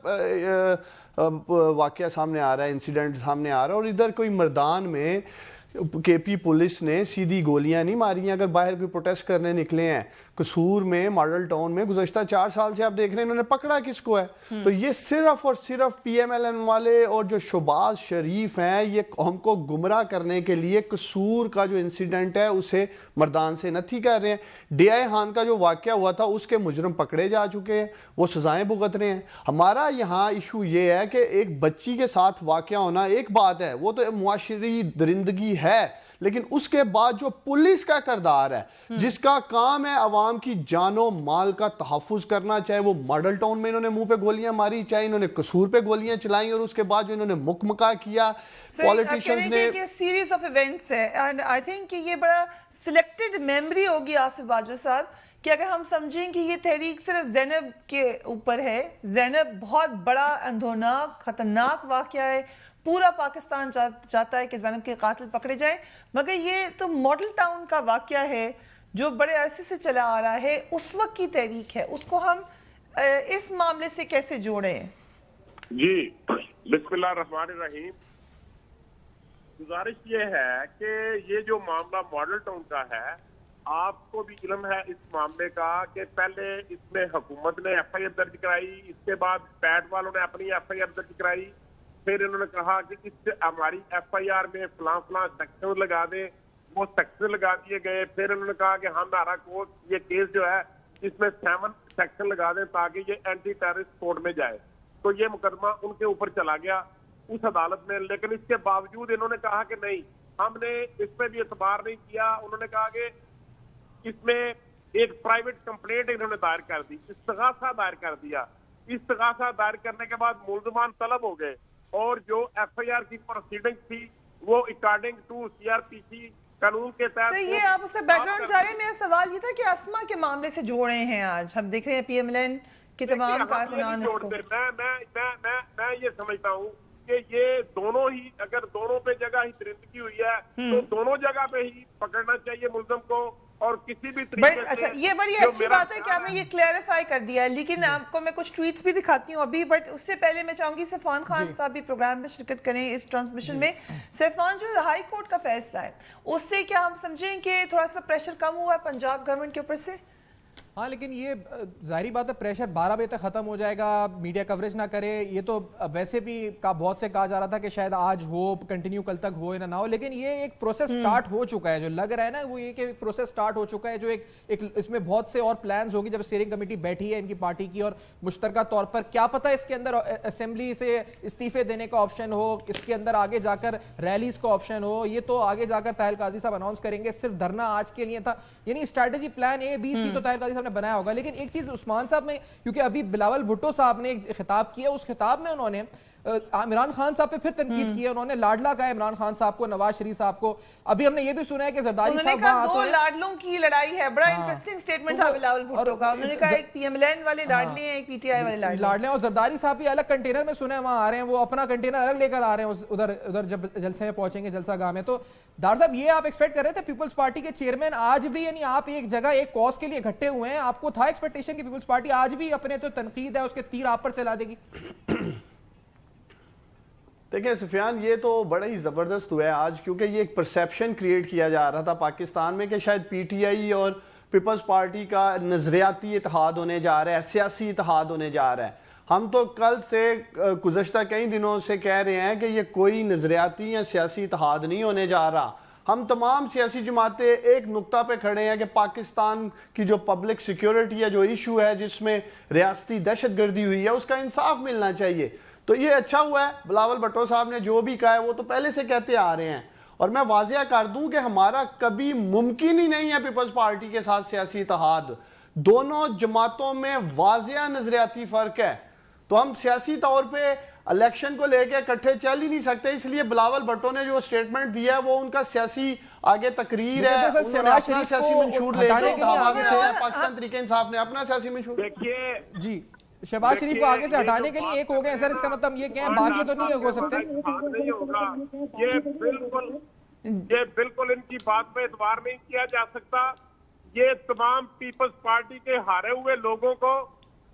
واقعہ سامنے آ رہا ہے, انسیڈنٹ سامنے آ رہا ہے. اور ادھر کوئی مردان میں کے پی پولیس نے سیدھی گولیاں نہیں ماری ہیں. اگر باہر کوئی پروٹیسٹ کرنے نکلے ہیں, قصور میں ماڈل ٹاؤن میں گزشتہ 4 سال سے آپ دیکھ رہے ہیں انہوں نے پکڑا کس کو ہے؟ تو یہ صرف اور صرف پی ایم ایل این والے اور جو شہباز شریف ہیں یہ قوم کو گمراہ کرنے کے لیے قصور کا جو انسیڈنٹ ہے اسے مردان سے نتھی کر رہے ہیں. ڈی آئی خان کا جو واقعہ ہوا تھا اس کے مجرم پکڑے جا چکے ہیں, وہ سزائیں بھگت رہے ہیں. ہمارا یہاں ایشو یہ ہے کہ ایک بچی کے ساتھ واقعہ ہونا ایک بات ہے, وہ تو معاشری درندگی ہے, لیکن اس کے بعد جو پولیس کا کردار ہے جس کا کام ہے عوام کی جان و مال کا تحفظ کرنا, چاہے وہ ماڈل ٹاؤن میں انہوں نے منہ پہ گولیاں ماری, چاہے انہوں نے قصور پہ گولیاں چلائیں, اور اس کے بعد جو انہوں نے مکمکا کیا پولیٹیشنز نے. یہ سیریز آف ایونٹس ہے اینڈ آئی تھنک کہ یہ بڑا سلیکٹڈ میموری ہوگی آصف باجوہ صاحب کہ اگر ہم سمجھیں کہ یہ تحریک صرف زینب کے اوپر ہے, زینب بہت بڑا اندھوناک خطرناک واقعہ ہے, پورا پاکستان چاہتا ہے کہ زینب کے قاتل پکڑے جائیں, مگر یہ تو ماڈل ٹاؤن کا واقعہ ہے جو بڑے عرصے سے چلا آ رہا ہے, اس وقت کی تحریک ہے, اس کو ہم اس معاملے سے کیسے جوڑیں؟ جی بسم اللہ الرحمن الرحیم. گزارش یہ ہے کہ یہ جو معاملہ ماڈل ٹاؤن کا ہے, آپ کو بھی علم ہے اس معاملے کا کہ پہلے اس میں حکومت نے ایف آئی آر درج کرائی, اس کے بعد پیٹ والوں نے اپنی ایف آئی آر درج کرائی, پھر انہوں نے کہا کہ اس ہماری ایف آئی آر میں فلاں فلاں سیکشن لگا دیں, وہ سیکشن لگا دیے گئے. پھر انہوں نے کہا کہ ہمارا کوڈ یہ کیس جو ہے اس میں 7 سیکشن لگا دیں تاکہ یہ اینٹی ٹیررسٹ کوڈ میں جائے. تو یہ مقدمہ ان کے اوپر چلا گیا اس عدالت میں, لیکن اس کے باوجود انہوں نے کہا کہ نہیں, ہم نے اس پہ بھی اعتبار نہیں کیا. انہوں نے کہا کہ اس میں ایک پرائیویٹ کمپلینٹ انہوں نے دائر کر دی, استغاثہ دائر کر دیا. استغاثہ دائر کرنے کے بعد ملزمان طلب ہو گئے, اور جو ایف آئی آر کی پروسیڈنگ تھی وہ according to C R P C قانون کے تحت. یہ آپ اس کا بیک گراؤنڈ چاہ رہے ہیں. میرا سوال یہ تھا کہ اسما کے معاملے سے جوڑے ہیں, آج ہم دیکھ رہے ہیں پی ایم ایل این کے تمام کارکنان اس کو. میں یہ سمجھتا ہوں کہ یہ دونوں ہی, اگر دونوں پہ جگہ ہی درندگی ہوئی ہے تو دونوں جگہ پہ ہی پکڑنا چاہیے ملزم کو, اور کسی بھی طریقے سے. اچھا, یہ بڑی اچھی بات ہے کہ آپ نے یہ کلیریفائی کر دیا ہے, لیکن آپ کو میں کچھ ٹویٹس بھی دکھاتی ہوں ابھی, بٹ اس سے پہلے میں چاہوں گی سیفان خان صاحب بھی پروگرام میں شرکت کریں اس ٹرانسمیشن میں. سیفان, جو ہائی کورٹ کا فیصلہ ہے اس سے کیا ہم سمجھیں کہ تھوڑا سا پریشر کم ہوا ہے پنجاب گورنمنٹ کے اوپر سے؟ ہاں, لیکن یہ ظاہری بات ہے پریشر 12 بجے تک ختم ہو جائے گا, میڈیا کوریج نہ کرے, یہ تو ویسے بھی بہت سے کہا جا رہا تھا کہ شاید آج ہو, کنٹینیو کل تک ہو یا نہ ہو, لیکن یہ ایک پروسیس سٹارٹ ہو چکا ہے. جو لگ رہا ہے نا وہ یہ کہ پروسیس سٹارٹ ہو چکا ہے, جو ایک اس میں بہت سے اور پلانز ہوگی جب اسٹیئرنگ کمیٹی بیٹھی ہے ان کی پارٹی کی, اور مشترکہ طور پر کیا پتہ اس کے اندر اسمبلی سے استعفے دینے کا آپشن ہو, اس کے اندر آگے جا کر ریلیز کا آپشن ہو, یہ تو آگے جا کر طاہر القادری صاحب اناؤنس کریں گے. صرف دھرنا آج کے لیے تھا, یعنی اسٹریٹجی پلان اے بی سی تو طاہر القادری صاحب نے بنایا ہوگا. لیکن ایک چیز عثمان صاحب میں, کیونکہ ابھی بلاول بھٹو صاحب نے ایک خطاب کیا, اس خطاب میں انہوں نے عمران خان صاحب پہ پھر تنقید کی ہے, انہوں نے لاڈلا کہا عمران خان صاحب کو, نواز شریف صاحب کو. ابھی ہم نے یہ بھی سنا ہے کہ زرداری صاحب وہاں دو لاڈلوں کی لڑائی ہے, بڑا انٹرسٹنگ سٹیٹمنٹ تھا بلاول بھٹو کا. انہوں نے کہا ایک پی ایم ایل این والے لاڈلے ہیں, ایک پی ٹی آئی والے لاڈلے ہیں, اور زرداری صاحب بھی الگ کنٹینر میں سنا ہے وہاں آ رہے ہیں, وہ اپنا کنٹینر الگ لے کر آ رہے ہیں ادھر جب جلسے میں پہنچیں گے, جلسہ گاہ میں. تو ڈار صاحب یہ آپ ایکسپیکٹ کر رہے تھے پیپلز پارٹی کے چیئرمین آج بھی, یعنی آپ ایک جگہ ایک کاز کے لیے اکٹھے ہوئے ہیں, آپ کو تھا ایکسپیکٹیشن کہ پیپلز پارٹی آج بھی اپنے تو تنقید ہے اس کے تیر آپ پر چلا دے گی؟ دیکھیں سفیان, یہ تو بڑا ہی زبردست ہوا ہے آج, کیونکہ یہ ایک پرسیپشن کریٹ کیا جا رہا تھا پاکستان میں کہ شاید پی ٹی آئی اور پیپلز پارٹی کا نظریاتی اتحاد ہونے جا رہا ہے, سیاسی اتحاد ہونے جا رہا ہے. ہم تو کل سے گزشتہ کئی دنوں سے کہہ رہے ہیں کہ یہ کوئی نظریاتی یا سیاسی اتحاد نہیں ہونے جا رہا. ہم تمام سیاسی جماعتیں ایک نقطہ پہ کھڑے ہیں کہ پاکستان کی جو پبلک سیکیورٹی ہے, جو ایشو ہے جس میں ریاستی دہشت گردی ہوئی ہے, اس کا انصاف ملنا چاہیے. تو یہ اچھا ہوا ہے, بلاول بھٹو صاحب نے جو بھی کہا ہے وہ تو پہلے سے کہتے آ رہے ہیں. اور میں واضح کر دوں کہ ہمارا کبھی ممکن ہی نہیں ہے پیپلز پارٹی کے ساتھ سیاسی اتحاد. دونوں جماعتوں میں واضح نظریاتی فرق ہے, تو ہم سیاسی طور پہ الیکشن کو لے کے اکٹھے چل ہی نہیں سکتے. اس لیے بلاول بھٹو نے جو سٹیٹمنٹ دیا ہے وہ ان کا سیاسی آگے تقریر ہے, انہوں نے اپنا سیاسی منشور لے کے, پاکستان تحریک انصاف نے اپنا سیاسی منشور. دیکھیے جی, شہباز شریف کو آگے سے ہٹانے کے لیے ایک ہو گئے سر, اس کا مطلب یہ کہ باقی تو نہیں ہو سکتے. نہیں ہوگا, یہ بالکل ان کی بات پہ اعتبار نہیں کیا جا سکتا. یہ تمام پیپلز پارٹی کے ہارے ہوئے لوگوں کو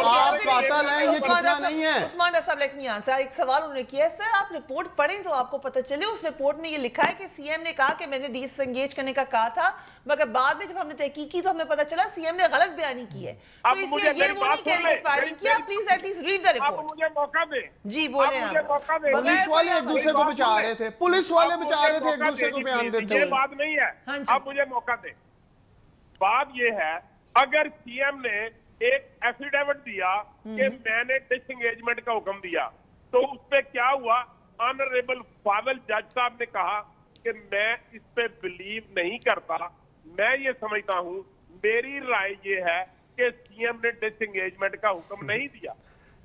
آپ قاتل ہیں یہ چھپنا نہیں ہے۔ عثمان صاحب لیٹ می آنسر، ایک سوال انہوں نے کیا ہے سر آپ رپورٹ پڑھیں تو آپ کو پتہ چلے، اس رپورٹ میں یہ لکھا ہے کہ سی ایم نے کہا کہ میں نے ڈس انگیج کرنے کا کہا تھا، مگر بعد میں جب ہم نے تحقیق کی تو ہمیں پتہ چلا سی ایم نے غلط بیانی کی ہے، تو اس لیے یہ وہ نہیں کہہ رہی کہ فائرنگ کیا، please at least read the report. آپ مجھے موقع دیں، جی بولیں آپ۔ پولیس والے ایک دوسرے کو بچا رہے تھے، پولیس والے بچا رہے تھے ایک دوسرے کو بیان دیتے یہ ہوئے۔ بات نہیں ہے، آپ مجھے موقع دیں۔ بات یہ ہے اگر سی ایم نے ایک ایفیڈیوٹ دیا کہ میں نے ڈس انگیجمنٹ کا حکم دیا تو اس پہ کیا ہوا؟ آنریبل فاضل جج صاحب نے کہا کہ میں اس پہ بلیو نہیں کرتا، میں یہ سمجھتا ہوں، میری رائے یہ ہے کہ سی ایم نے ڈس انگیجمنٹ کا حکم نہیں دیا۔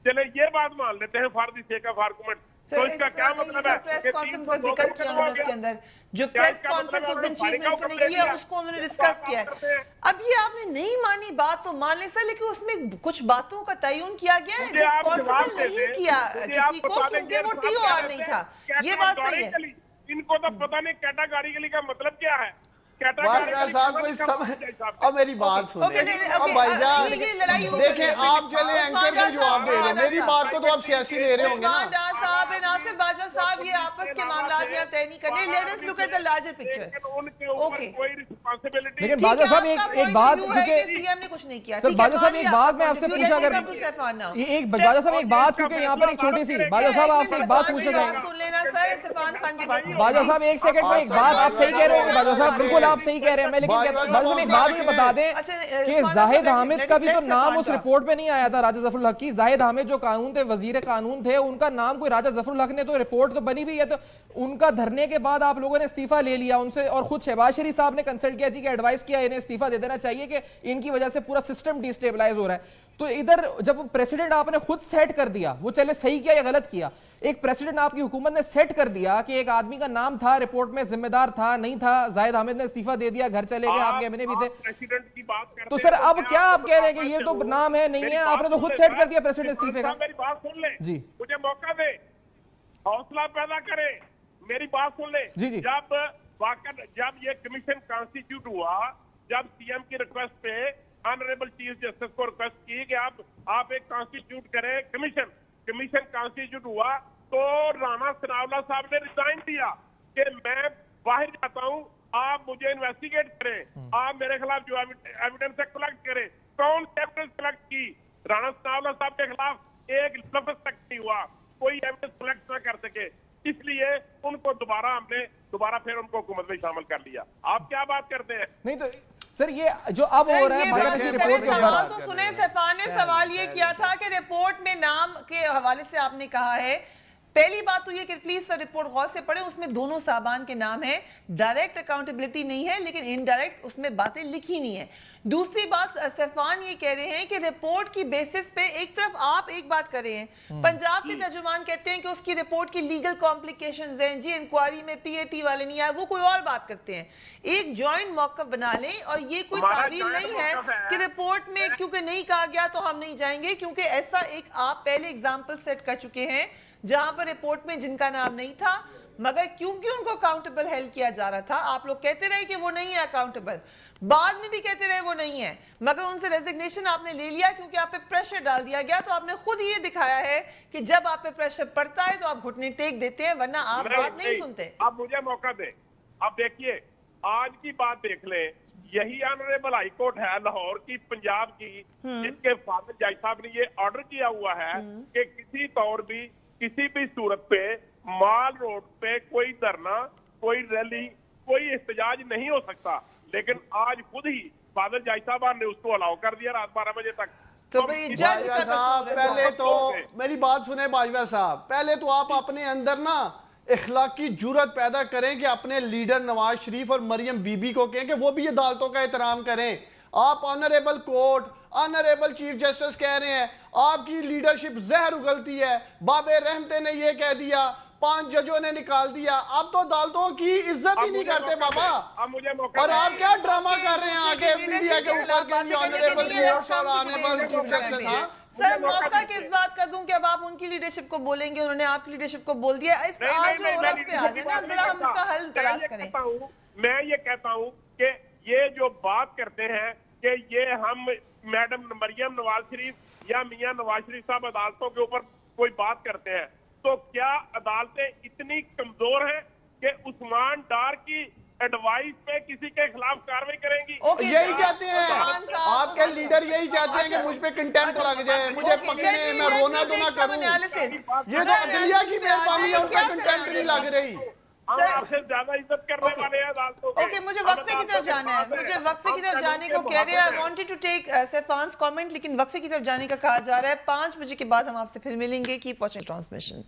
چلے یہ بات مان لیتے ہیں for the sake of argument, تو اس کا کیا مطلب ہے؟ پریس کانفرنس کا ذکر کیا انہوں نے اس کے اندر، جو پریس کانفرنس اس دن چیف منسٹر نے کیا اس کو انہوں نے ڈسکس کیا ہے۔ اب یہ آپ نے نہیں مانی بات تو مان لیں سر، لیکن اس میں کچھ باتوں کا تعین کیا گیا ہے، ڈسپونسبل نہیں کیا کسی کو کیونکہ وہ ٹی او آر نہیں تھا، یہ بات صحیح ہے۔ ان کو تو پتہ نہیں کیٹاگریکلی کا مطلب کیا ہے۔ باجوہ صاحب کوئی سمجھ، اب میری بات سنیں، اب بھائی جان دیکھیں آپ چلے اینکر کو جواب دے رہے ہیں، میری بات کو تو آپ سیاسی لے رہے ہوں گے نا۔ عثمان ڈار صاحب اور ناصر باجوہ صاحب یہ آپس کے معاملات یہاں طے نہیں کرنے، let us look at the larger picture. Okay لیکن باجوہ صاحب ایک بات، کیونکہ سی ایم نے کچھ نہیں کیا، سر باجوہ صاحب ایک بات میں آپ سے پوچھا اگر ایک باجوہ صاحب ایک بات، کیونکہ یہاں پر ایک چھوٹی سی باجوہ صاحب آپ سے ایک بات پوچھنا چاہیں گے۔ سن لینا سر، استفان خان کی بات۔ باجوہ صاحب ایک سیکنڈ میں ایک بات، آپ صحیح کہہ رہے ہوں گے باجوہ صاحب، بالکل آپ صحیح کہہ رہے ہیں، میں لیکن باجوہ صاحب ایک بات مجھے بتا دیں کہ زاہد حامد کا بھی تو نام اس رپورٹ میں نہیں آیا تھا راجہ ظفر الحق کی۔ زاہد حامد جو قانون تھے، وزیر قانون تھے، ان کا نام کوئی راجہ ظفر الحق نے تو رپورٹ تو بنی بھی ہے، تو ان کا دھرنے کے بعد آپ لوگوں نے استعفیٰ لے لیا ان سے، اور خود شہباز شریف صاحب نے کنسلٹ کیا جی کہ ایڈوائز کیا انہیں استعفیٰ دے دینا چاہیے کہ ان کی وجہ سے پورا سسٹم ڈی سٹیبلائز ہو رہا ہے۔ تو ادھر جب پریسیڈنٹ آپ نے خود سیٹ کر دیا، وہ چلے صحیح کیا یا غلط کیا، ایک پریسیڈنٹ آپ کی حکومت نے سیٹ کر دیا کہ ایک آدمی کا نام تھا رپورٹ میں، ذمہ دار تھا نہیں تھا، زاہد حامد نے استعفیٰ دے دیا، گھر چلے گئے، آپ کے امینے بھی تھے، تو سر اب کیا آپ کہہ رہے ہیں کہ یہ تو نام ہے نہیں ہے، آپ نے تو خود سیٹ کر دیا پریسیڈنٹ استعفے کا۔ میری بات سن لیں جی مجھے موقع دے، حوصلہ پیدا کرے، میری بات سن لیں۔ جی جب یہ کمیشن کانسٹیٹیوٹ ہوا، جب سی ایم کی ریکویسٹ پہ آنریبل چیف جسٹس کو ریکویسٹ کی کہ آپ ایک کانسٹیٹیوٹ کریں، کمیشن کانسٹیٹیوٹ ہوا تو رانا ثناءاللہ صاحب نے ریزائن دیا کہ میں باہر جاتا ہوں، آپ مجھے انویسٹیگیٹ کریں، آپ میرے خلاف جو ایویڈنس ہے کلیکٹ کریں۔ کون سی ایویڈنس کلیکٹ کی؟ رانا ثناءاللہ صاحب کے خلاف ایک لفظ تک نہیں ہوا، کوئی ایویڈنس کلیکٹ نہ کر سکے، اس لیے ان کو ہم نے دوبارہ پھر ان کو حکومت میں شامل کر لیا۔ آپ کیا بات کرتے ہیں؟ نہیں تو سر یہ جو اب ہو رہا ہے رپورٹ کے سوال تو سنیں، استفان نے سوال یہ کیا تھا کہ رپورٹ میں نام کے حوالے سے آپ نے کہا ہے، پہلی بات تو یہ کہ پلیز سر رپورٹ غور سے پڑھیں، اس میں دونوں صاحبان کے نام ہیں، ڈائریکٹ اکاؤنٹیبلٹی نہیں ہے لیکن انڈائریکٹ اس میں باتیں لکھی نہیں ہیں۔ دوسری بات استفان یہ کہہ رہے ہیں کہ رپورٹ کی بیسس پہ ایک طرف آپ ایک بات کر رہے ہیں، پنجاب کے ترجمان کہتے ہیں کہ اس کی رپورٹ کی لیگل کمپلیکیشنز ہیں، جی انکوائری میں پی اے ٹی والے نہیں آئے، وہ کوئی اور بات کرتے ہیں۔ ایک جوائنٹ موقف بنا لیں، اور یہ کوئی تعبیر نہیں ہے کہ رپورٹ میں کیونکہ نہیں کہا گیا تو ہم نہیں جائیں گے، کیونکہ ایسا ایک آپ پہلے اگزامپل سیٹ کر چکے ہیں جہاں پر رپورٹ میں جن کا نام نہیں تھا مگر کیونکہ ان کو اکاؤنٹیبل ہیلڈ کیا جا رہا تھا، آپ لوگ کہتے رہے کہ وہ نہیں ہے اکاؤنٹیبل، بعد میں بھی کہتے رہے وہ نہیں ہے، مگر ان سے ریزگنیشن آپ نے لے لیا کیونکہ آپ پہ پریشر ڈال دیا گیا، تو آپ نے خود یہ دکھایا ہے کہ جب آپ پہ پریشر پڑتا ہے تو آپ گھٹنے ٹیک دیتے ہیں، ورنہ آپ بات نہیں سنتے۔ اب مجھے موقع دیں، اب دیکھیے آج کی بات دیکھ لیں، یہی آنریبل ہائی کورٹ ہے لاہور کی، پنجاب کی، جس کے فاضل جج صاحب نے یہ آرڈر کیا ہوا ہے کہ کسی طور بھی کسی بھی صورت پہ مال روڈ پہ کوئی دھرنا، کوئی ریلی، کوئی احتجاج نہیں ہو سکتا، لیکن آج خود ہی فاضل جج صاحب نے اس کو الاؤ کر دیا رات 12 بجے تک۔ باجوہ صاحب پہلے تو میری بات سنیں، باجوہ صاحب پہلے تو آپ اپنے اندر نا اخلاقی جرت پیدا کریں کہ اپنے لیڈر نواز شریف اور مریم بی بی کو کہیں کہ وہ بھی عدالتوں کا احترام کریں۔ آپ honourable court, honourable chief justice کہہ رہے ہیں، آپ کی لیڈرشپ زہر اگلتی ہے، باب رحمتے نے یہ کہہ دیا، 5 ججوں نے نکال دیا، آپ تو عدالتوں کی عزت ہی نہیں کرتے بابا، اور آپ کیا ڈرامہ کر رہے ہیں آگے میڈیا کے اوپر کہ آنریبل کورٹس اور آنریبل چیف جسٹس۔ ہاں سر موقع کس بات کر دوں کہ اب آپ ان کی لیڈرشپ کو بولیں گے، انہوں نے آپ کی لیڈرشپ کو بول دیا، اس پہ آج اور اس پہ آ جائیں نا، ذرا ہم اس کا حل تلاش کریں۔ میں یہ کہتا ہوں کہ یہ جو بات کرتے ہیں کہ یہ ہم میڈم مریم نواز شریف یا میاں نواز شریف صاحب عدالتوں کے اوپر کوئی بات کرتے ہیں، تو کیا عدالتیں اتنی کمزور ہیں کہ عثمان ڈار کی ایڈوائس پہ کسی کے خلاف کاروائی کریں گی؟ یہی چاہتے ہیں آپ کے لیڈر، یہی چاہتے ہیں کہ مجھ پہ کنٹمپٹ لگ جائے، مجھے پکڑے، میں رونا تو نہ کروں. یہ تو عدلیہ کی مہربانی ہے، ان کا کنٹمپٹ نہیں لگ رہی. ہم آپ سے زیادہ عزت کرنے والے ہیں عدالتوں کے. اوکے، مجھے وقفے کی طرف جانا ہے، مجھے وقفے کی طرف جانے کو کہہ رہے ہیں. I wanted to take سیفان's comment، لیکن وقفے کی طرف جانے کا کہا جا رہا ہے. 5 بجے کے بعد ہم آپ سے پھر ملیں گے. Keep watching transmission.